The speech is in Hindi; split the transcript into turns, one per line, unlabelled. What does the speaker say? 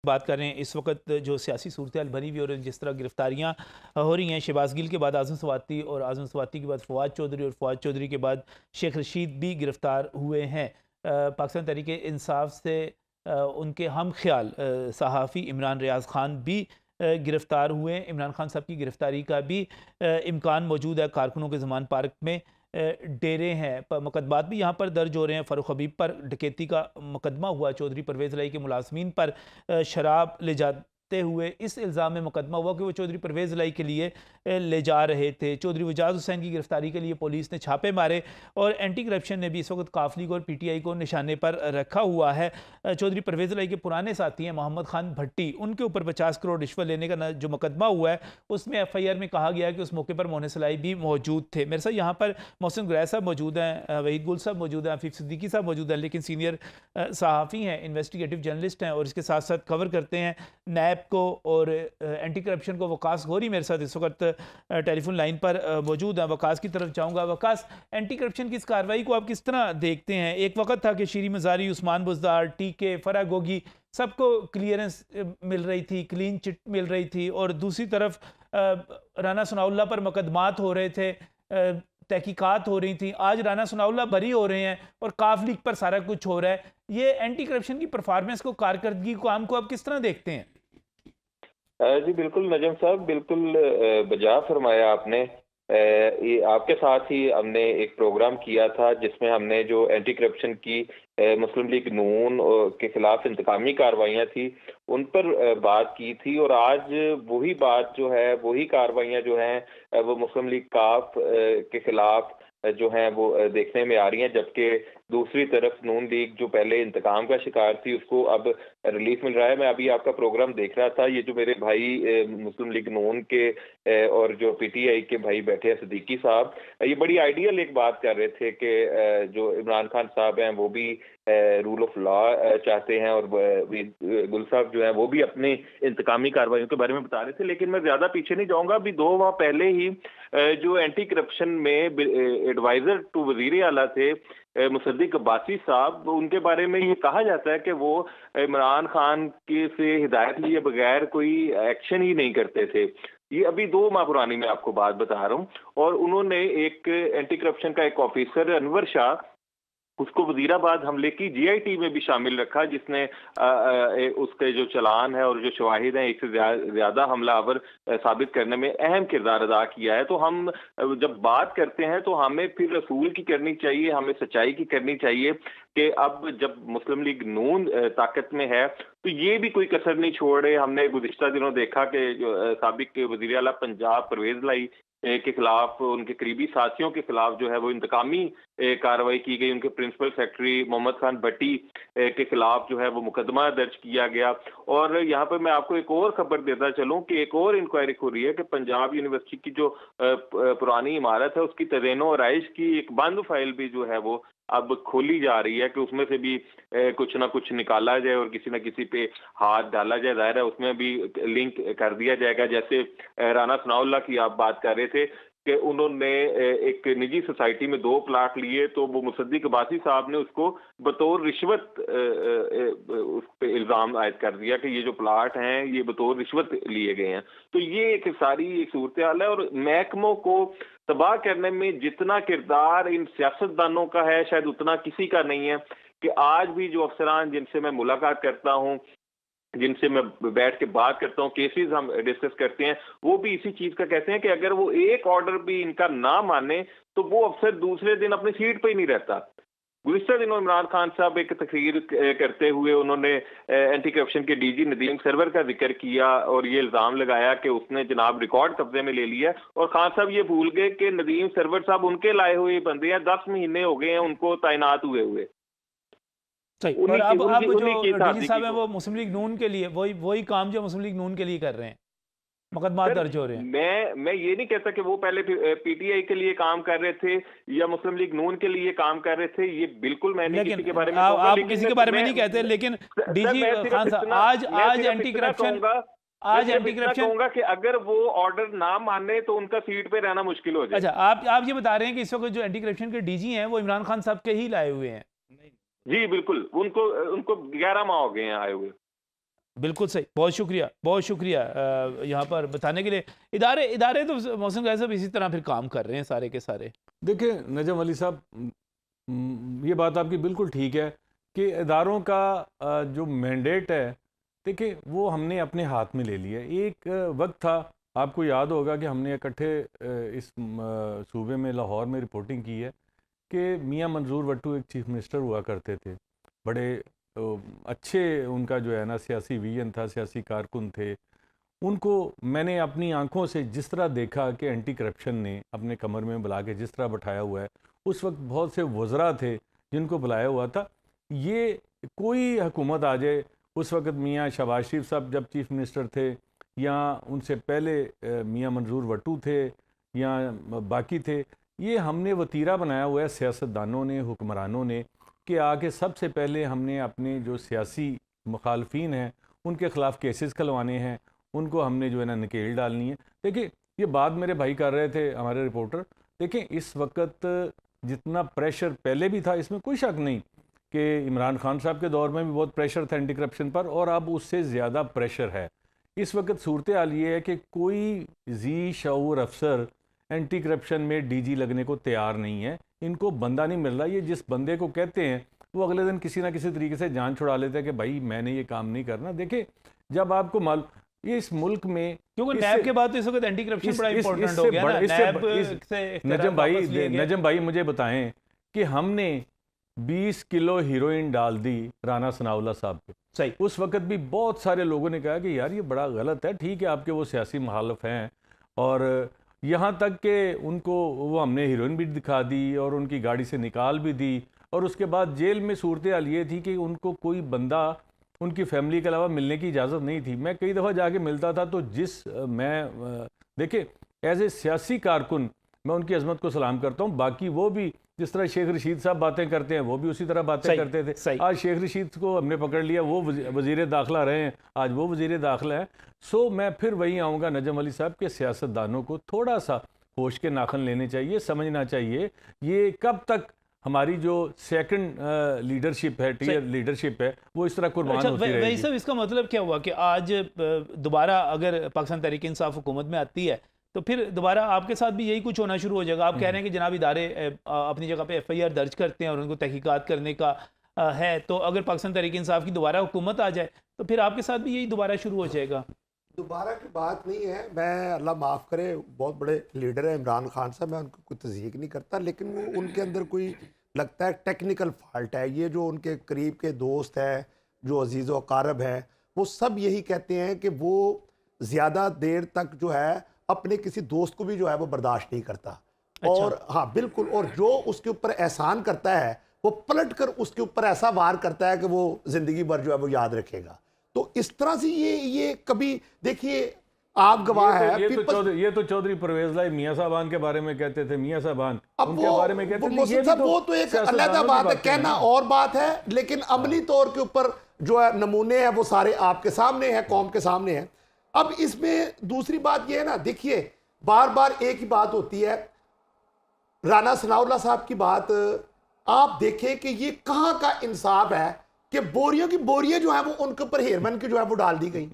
बात कर रहे हैं इस वक्त जो सियासी सूरत बनी हुई और जिस तरह गिरफ्तारियां हो रही हैं, शहबाज गिल के बाद आज़म स्वाति और आज़म स्वाति के बाद फवाद चौधरी और फवाद चौधरी के बाद शेख रशीद भी गिरफ्तार हुए हैं। पाकिस्तान तहरीक इंसाफ से उनके हम ख्याल सहाफ़ी इमरान रियाज ख़ान भी गिरफ्तार हुए हैं। इमरान खान साहब की गिरफ्तारी का भी इम्कान मौजूद है। कारकुनों के ज़मान पार्क में डेरे हैं, मुकदमात भी यहाँ पर दर्ज हो रहे हैं। फ़ारूक हबीब पर डकैती का मुकदमा हुआ, चौधरी परवेज़ लाई के मुलाजमीन पर शराब ले जाते हुए इस इल्ज़ाम में मुकदमा हुआ कि वो चौधरी परवेज़ लाई के लिए ले जा रहे थे। चौधरी वजाज हुसैन की गिरफ्तारी के लिए पुलिस ने छापे मारे और एंटी करप्शन ने भी इस वक्त काफ लीग और PTI को निशाने पर रखा हुआ है। चौधरी परवेज़ लाई के पुराने साथी हैं मोहम्मद खान भट्टी, उनके ऊपर 50 करोड़ रिश्वत लेने का जो मुकदमा हुआ है उसमें FIR में कहा गया है कि उस मौके पर मोहन सलाई भी मौजूद थे। मेरे साथ यहाँ पर मोहसिन गुरैश साहब मौजूद हैं, वहीद गुल साहब मौजूद हैं, आफिफ सिद्दीकी साहब मौजूद हैं, लेकिन सीनियर सहाफ़ी हैं, इन्वेस्टिगेटिव जर्नलिस्ट हैं और इसके साथ साथ कवर करते हैं नैब को और एंटी करप्शन को। वकास गौरी मेरे साथ इस वक्त टेलीफोन लाइन पर मौजूद हैं। वकास की तरफ जाऊँगा। वकास, एंटी करप्शन की इस कार्रवाई को आप किस तरह देखते हैं? एक वक्त था कि शीरी मज़ारी, उस्मान बुज़दार, TK, फराह गोगी सबको क्लियरेंस मिल रही थी, क्लीन चिट मिल रही थी और दूसरी तरफ राना सनाउल्लाह पर मुकदमात हो रहे थे, तहकीकात हो रही थी। आज राना सनाउल्लाह बरी हो रहे हैं और काफ लीग पर सारा कुछ हो रहा है। ये एंटी करप्शन की परफॉर्मेंस को, कारकर्दगी को, काम को आप किस तरह देखते हैं?
जी बिल्कुल नजम साहब, बिल्कुल बजा फरमाया आपने। ये आपके साथ ही हमने एक प्रोग्राम किया था जिसमें हमने जो एंटी करप्शन की मुस्लिम लीग नून के खिलाफ इंतकामी कार्रवाइयाँ थी उन पर बात की थी। और आज वही बात जो है, वही कार्रवाइयाँ जो हैं वो मुस्लिम लीग काफ के खिलाफ जो हैं वो देखने में आ रही हैं, जबकि दूसरी तरफ नून लीग जो पहले इंतकाम का शिकार थी उसको अब रिलीफ मिल रहा है। मैं अभी आपका प्रोग्राम देख रहा था, ये जो मेरे भाई मुस्लिम लीग नून के और जो PTI के भाई बैठे हैं सिद्दीकी साहब, ये बड़ी आइडियल एक बात कर रहे थे कि जो इमरान खान साहब हैं वो भी रूल ऑफ लॉ चाहते हैं और गुल साहब जो है वो भी अपनी इंतकामी कार्रवाइयों के बारे में बता रहे थे। लेकिन मैं ज्यादा पीछे नहीं जाऊंगा। अभी 2 माह पहले ही जो एंटी करप्शन में एडवाइजर टू वजीर आला थे मुसद्दिक अब्बासी साहब, उनके बारे में ये कहा जाता है कि वो इमरान खान के से हिदायत लिए बगैर कोई एक्शन ही नहीं करते थे। ये अभी 2 माह पुरानी मैं आपको बात बता रहा हूँ। और उन्होंने एक एंटी करप्शन का एक ऑफिसर अनवर शाह, उसको वजीराबाद हमले की GIT में भी शामिल रखा, जिसने उसके जो चलान है और जो शवाहिद हैं एक से ज्यादा हमलावर साबित करने में अहम किरदार अदा किया है। तो हम जब बात करते हैं तो हमें फिर रसूल की करनी चाहिए, हमें सच्चाई की करनी चाहिए कि अब जब मुस्लिम लीग नून ताकत में है तो ये भी कोई कसर नहीं छोड़ रहे। हमने गुज़िश्ता दिनों देखा कि जो साबिक वज़ीर आला पंजाब परवेज़ लाई के खिलाफ, उनके करीबी साथियों के खिलाफ जो है वो इंतकामी कार्रवाई की गई। उनके प्रिंसिपल सेक्रेटरी मोहम्मद खान भट्टी के खिलाफ जो है वो मुकदमा दर्ज किया गया। और यहाँ पर मैं आपको एक और खबर देता चलूं कि एक और इंक्वायरी हो रही है कि पंजाब यूनिवर्सिटी की जो पुरानी इमारत है उसकी तज़ीनो और आइश की एक बंद फाइल भी जो है वो अब खोली जा रही है कि उसमें से भी कुछ ना कुछ निकाला जाए और किसी न किसी पे हाथ डाला जाए। जाहिर है उसमें भी लिंक कर दिया जाएगा। जैसे राना सनाउल्लाह की आप बात कर रहे थे कि उन्होंने एक निजी सोसाइटी में 2 प्लाट लिए, तो वो मुसद्दिक अब्बासी साहब ने उसको बतौर रिश्वत उस पे इल्ज़ाम आयद कर दिया कि ये जो प्लाट हैं ये बतौर रिश्वत लिए गए हैं। तो ये एक सारी एक सूरत हाल है और महकमों को तबाह करने में जितना किरदार इन सियासतदानों का है शायद उतना किसी का नहीं है। कि आज भी जो अफसरान जिनसे मैं मुलाकात करता हूँ, जिनसे मैं बैठ के बात करता हूँ, केसेस हम डिस्कस करते हैं, वो भी इसी चीज का कहते हैं कि अगर वो एक ऑर्डर भी इनका ना माने तो वो अफसर दूसरे दिन अपनी सीट पे ही नहीं रहता। गुज़िश्ता दिनों इमरान खान साहब एक तकरीर करते हुए उन्होंने एंटी करप्शन के DG नदीम सरवर का जिक्र किया और ये इल्ज़ाम लगाया कि उसने जनाब रिकॉर्ड कब्जे में ले लिया। और खान साहब ये भूल गए कि नदीम सरवर साहब उनके लाए हुए बंदे हैं, 10 महीने हो गए हैं उनको तैनात हुए हुए।
सही। और अब जो DG साहब हैं वो मुस्लिम लीग नून के लिए वही काम जो मुस्लिम लीग नून के लिए कर रहे हैं, मुकदमा दर्ज हो रहे हैं।
मैं ये नहीं कहता कि वो पहले PTI के लिए काम कर रहे थे या मुस्लिम लीग नून के लिए काम कर रहे थे, ये बिल्कुल मैं नहीं किसी के बारे में
आप किसी के बारे में नहीं कहते, लेकिन DG खान साहब आज एंटी करप्शन
कहूंगा कि अगर वो ऑर्डर ना माने तो उनका सीट पे रहना मुश्किल हो जाए।
अच्छा, आप ये बता रहे हैं कि इस वक्त जो एंटी करप्शन के DG हैं वो इमरान खान साहब के ही लाए हुए हैं?
जी बिल्कुल, उनको 11 माह हो गए हैं आए हुए।
बिल्कुल सही, बहुत शुक्रिया यहाँ पर बताने के लिए। इदारे तो मोहसिन गाजी साहब इसी तरह फिर काम कर रहे हैं सारे के सारे।
देखिए नजम अली साहब, ये बात आपकी बिल्कुल ठीक है कि इदारों का जो मैंडेट है, देखिए वो हमने अपने हाथ में ले लिया। एक वक्त था, आपको याद होगा कि हमने इकट्ठे इस सूबे में लाहौर में रिपोर्टिंग की है कि मियां मंजूर वट्टू एक चीफ मिनिस्टर हुआ करते थे, बड़े अच्छे उनका जो है ना सियासी विजन था, सियासी कारकुन थे। उनको मैंने अपनी आंखों से जिस तरह देखा कि एंटी करप्शन ने अपने कमर में बुला के जिस तरह बैठाया हुआ है, उस वक्त बहुत से वज़रा थे जिनको बुलाया हुआ था। ये कोई हुकूमत आ जाए, उस वक्त मियाँ शहबाज शरीफ साहब जब चीफ मिनिस्टर थे, या उनसे पहले मियाँ मंजूर वट्टू थे, या बाकी थे, ये हमने वतीरा बनाया हुआ है सियासतदानों ने, हुक्मरानों ने, कि आके सबसे पहले हमने अपने जो सियासी मुखालफीन हैं उनके ख़िलाफ़ केसेस खलवाने हैं, उनको हमने जो है ना नकेल डालनी है। देखिए ये बात मेरे भाई कर रहे थे, हमारे रिपोर्टर। देखिए इस वक्त जितना प्रेशर पहले भी था, इसमें कोई शक नहीं कि इमरान खान साहब के दौर में भी बहुत प्रेशर था एंटी करप्शन पर, और अब उससे ज़्यादा प्रेशर है। इस वक्त सूरत हाल ये है कि कोई जी शऊर अफसर एंटी करप्शन में डीजी लगने को तैयार नहीं है, इनको बंदा नहीं मिल रहा। ये जिस बंदे को कहते हैं वो अगले दिन किसी ना किसी तरीके से जान छुड़ा लेते हैं कि भाई मैंने ये काम नहीं करना। देखिए जब आपको मालूम, ये इस मुल्क में
क्योंकि नैब के बाद तो इस वक्त एंटी करप्शन बड़ा इंपॉर्टेंट हो गया ना, नैब से
नजम भाई मुझे बताएं कि हमने 20 किलो हीरोइन डाल दी राना सनाउल्लाह साहब पे।
सही,
उस वक्त भी बहुत सारे लोगों ने कहा कि यार ये बड़ा गलत है। ठीक है आपके वो सियासी मुखालिफ हैं, और यहाँ तक कि उनको वो हमने हीरोइन भी दिखा दी और उनकी गाड़ी से निकाल भी दी, और उसके बाद जेल में सूरत हाल ये थी कि उनको कोई बंदा उनकी फैमिली के अलावा मिलने की इजाज़त नहीं थी। मैं कई दफ़ा जाके मिलता था, तो देखिए एज ए सियासी कारकुन मैं उनकी अजमत को सलाम करता हूँ। बाकी वो भी जिस तरह शेख रशीद साहब बातें करते हैं, वो भी उसी तरह बातें करते थे। आज शेख रशीद को हमने पकड़ लिया, वो वज़ीर दाखिला रहे हैं, आज वो वज़ीर दाखिला है। सो मैं फिर वही आऊँगा नजम अली साहब के सियासतदानों को थोड़ा सा होश के नाखन लेने चाहिए, समझना चाहिए ये कब तक हमारी जो सेकंड लीडरशिप है, टीयर लीडरशिप है, वो इस तरह कुर्बान होती रहेगी।
वही सब इसका मतलब क्या हुआ कि आज दोबारा अगर पाकिस्तान तहरीक इंसाफ हुकूमत में आती है तो फिर दोबारा आपके साथ भी यही कुछ होना शुरू हो जाएगा। आप कह रहे हैं कि जनाब इदारे अपनी जगह पे FIR दर्ज करते हैं और उनको तहकीकात करने का है, तो अगर पाकिस्तान तहरीक इंसाफ की दोबारा हुकूमत आ जाए तो फिर आपके साथ भी यही दोबारा शुरू हो जाएगा।
दोबारा की बात नहीं है। मैं अल्लाह माफ़ करे, बहुत बड़े लीडर है इमरान खान साहब, मैं उनको कोई तज़ीक नहीं करता, लेकिन वो उनके अंदर कोई लगता है टेक्निकल फॉल्ट है। ये जो उनके करीब के दोस्त हैं, जो अजीज़ व अकारब हैं, वो सब यही कहते हैं कि वो ज़्यादा देर तक जो है अपने किसी दोस्त को भी जो है वो बर्दाश्त नहीं करता। अच्छा। और हाँ बिल्कुल, और जो उसके ऊपर एहसान करता है वो पलट कर उसके ऊपर ऐसा वार करता है कि वो ज़िंदगी भर जो है वो याद रखेगा। तो इस तरह से ये कभी देखिए आप गवाह है।
ये तो चौधरी परवेज लाई मियां साहबान के बारे में कहते थे, मियां साहबान उनके बारे में कहते थे,
वो तो एक अलग बात है, कहना और बात है, लेकिन अमली तौर के ऊपर जो है नमूने हैं वो सारे आपके सामने हैं, कौम के सामने हैं। अब इसमें दूसरी बात ये है ना, देखिए बार बार एक ही बात होती है, राना सनाउल्लाह साहब की बात आप देखें कि ये कहाँ का इंसाफ है कि बोरियों की बोरियां जो है वो उनके ऊपर हेयरमैन की जो है वो डाल दी गई।